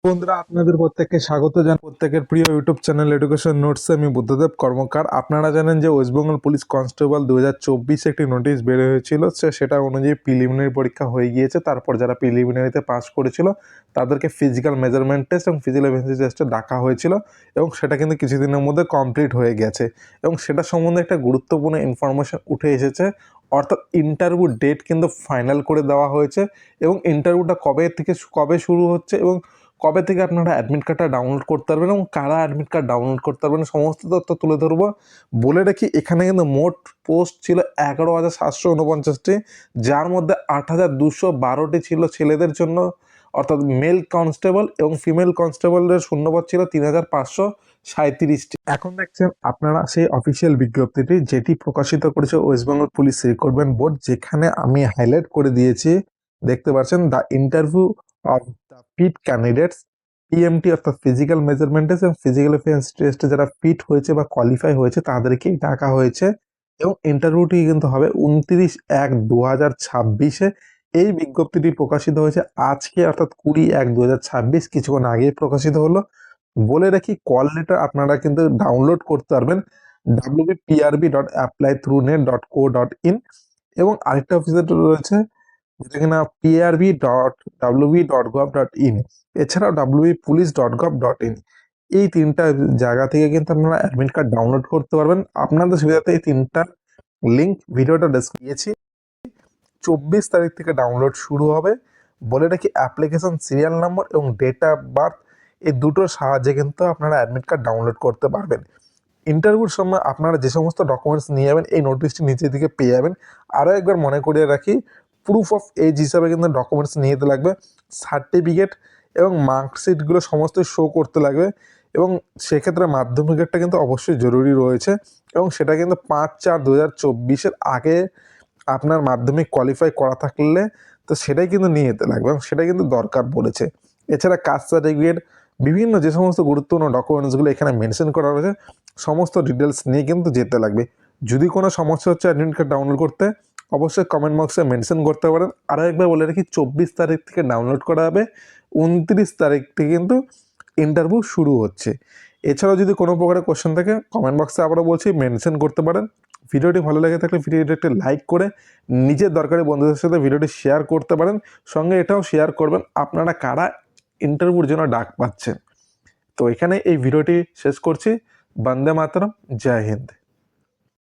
বন্ধুরা, আপনাদের প্রত্যেককে স্বাগত জানাই প্রত্যেকের প্রিয় ইউটিউব চ্যানেল এডুকেশন নোটসে। আমি বুদ্ধদেব কর্মকার। আপনারা জানেন যে ওয়েস্ট বেঙ্গল পুলিশ কনস্টেবল 2024 একটি নোটিশ বের হয়েছিল, সেটা অনুযায়ী প্রিলিমিনারি পরীক্ষা হয়ে গিয়েছে। তারপর যারা প্রিলিমিনারিতে পাস করেছিল তাদেরকে ফিজিক্যাল মেজারমেন্ট টেস্ট এবং ফিজিক্যাল এফিসিয়েন্সি টেস্টে ডাকা হয়েছিল এবং সেটা কিন্তু কিছুদিনের মধ্যে কমপ্লিট হয়ে গেছে এবং সেটা সম্বন্ধে একটা গুরুত্বপূর্ণ ইনফরমেশন উঠে এসেছে। অর্থাৎ ইন্টারভিউ ডেট কিন্তু ফাইনাল করে দেওয়া হয়েছে এবং ইন্টারভিউটা কবে থেকে কবে শুরু হচ্ছে এবং কবে থেকে আপনারা অ্যাডমিট কার্ডটা ডাউনলোড করতে পারবেন এবং কারা অ্যাডমিট কার্ড ডাউনলোড করতে পারবেন সমস্ত তথ্য তুলে ধরবো। বলে রাখি, এখানে কিন্তু মোট পোস্ট ছিল 11,749টি, যার মধ্যে 8,212টি ছিল ছেলেদের জন্য, অর্থাৎ মেল কনস্টেবল, এবং ফিমেল কনস্টেবলের শূন্যপদ ছিল 3,537টি। এখন দেখছেন আপনারা সেই অফিসিয়াল বিজ্ঞপ্তিটি, যেটি প্রকাশিত করেছে West Bengal police recruitment board, যেখানে আমি হাইলাইট করে দিয়েছি। দেখতে পাচ্ছেন, the interview of the fit candidates PMT, অর্থাৎ ফিজিক্যাল মেজারমেন্ট টেস্ট এবং ফিজিক্যাল এফিসিয়েন্সি টেস্টে যারা ফিট হয়েছে বা কোয়ালিফাই হয়েছে তাদেরকেই ডাকা হয়েছে এবং ইন্টারভিউটি কিন্তু হবে 29/1/2026-এ। এই বিজ্ঞপ্তিটি প্রকাশিত হয়েছে আজকে, অর্থাৎ 20/1/2026, কিছুক্ষণ আগে প্রকাশিত হলো। বলে রাখি, কল লেটার আপনারা কিন্তু ডাউনলোড করতে পারবেন www.prb.applythroughnet.co.in, এবং আরেকটা অফিসিয়াল রয়েছে যেটা কিনা prb.wb.gov.in, এছাড়াও wbpolice.gov.in। এই তিনটা জায়গা থেকে কিন্তু আপনারা অ্যাডমিট কার্ড ডাউনলোড করতে পারবেন। আপনাদের সুবিধাতে এই তিনটা লিঙ্ক ভিডিওটা দিয়েছি। 24 তারিখ থেকে ডাউনলোড শুরু হবে। বলে রাখি, অ্যাপ্লিকেশন সিরিয়াল নম্বর এবং ডেট অফ বার্থ, এই দুটোর সাহায্যে কিন্তু আপনারা অ্যাডমিট কার্ড ডাউনলোড করতে পারবেন। ইন্টারভিউর সময় আপনারা যে সমস্ত ডকুমেন্টস নিয়ে যাবেন এই নোটিশটি নিচের দিকে পেয়ে যাবেন। আরও একবার মনে করিয়ে রাখি, প্রুফ অফ এজ হিসাবে কিন্তু ডকুমেন্টস নিয়ে যেতে লাগবে, সার্টিফিকেট এবং মার্কশিটগুলো সমস্ত শো করতে লাগবে, এবং সেক্ষেত্রে মাধ্যমিকেরটা কিন্তু অবশ্যই জরুরি রয়েছে এবং সেটা কিন্তু 5/4/2024 আগে আপনার মাধ্যমিক কোয়ালিফাই করা থাকলে তো সেটাই কিন্তু নিয়ে যেতে লাগবে এবং সেটাই কিন্তু দরকার পড়েছে। এছাড়া কাস্ট সার্টিফিকেট, বিভিন্ন যে সমস্ত গুরুত্বপূর্ণ ডকুমেন্টসগুলো এখানে মেনশন করা রয়েছে সমস্ত ডিটেলস নিয়ে কিন্তু যেতে লাগবে। যদি কোনো সমস্যা হচ্ছে অ্যাডমিট কার্ড ডাউনলোড করতে, অবশ্যই কমেন্ট বক্সে মেনশন করতে পারেন। আরও একবার বলে রাখি, 24 তারিখ থেকে ডাউনলোড করা হবে, 29 তারিখ থেকে কিন্তু ইন্টারভিউ শুরু হচ্ছে। এছাড়াও যদি কোনো প্রকারের কোশ্চেন থাকে কমেন্ট বক্সে আবারও বলছি মেনশন করতে পারেন। ভিডিওটি ভালো লেগে থাকলে ভিডিওটি একটি লাইক করে নিজের দরকারি বন্ধুদের সাথে ভিডিওটি শেয়ার করতে পারেন। সঙ্গে এটাও শেয়ার করবেন আপনারা কারা ইন্টারভিউর জন্য ডাক পাচ্ছেন। তো এখানে এই ভিডিওটি শেষ করছি। বন্দে মাতরম, জয় হিন্দ।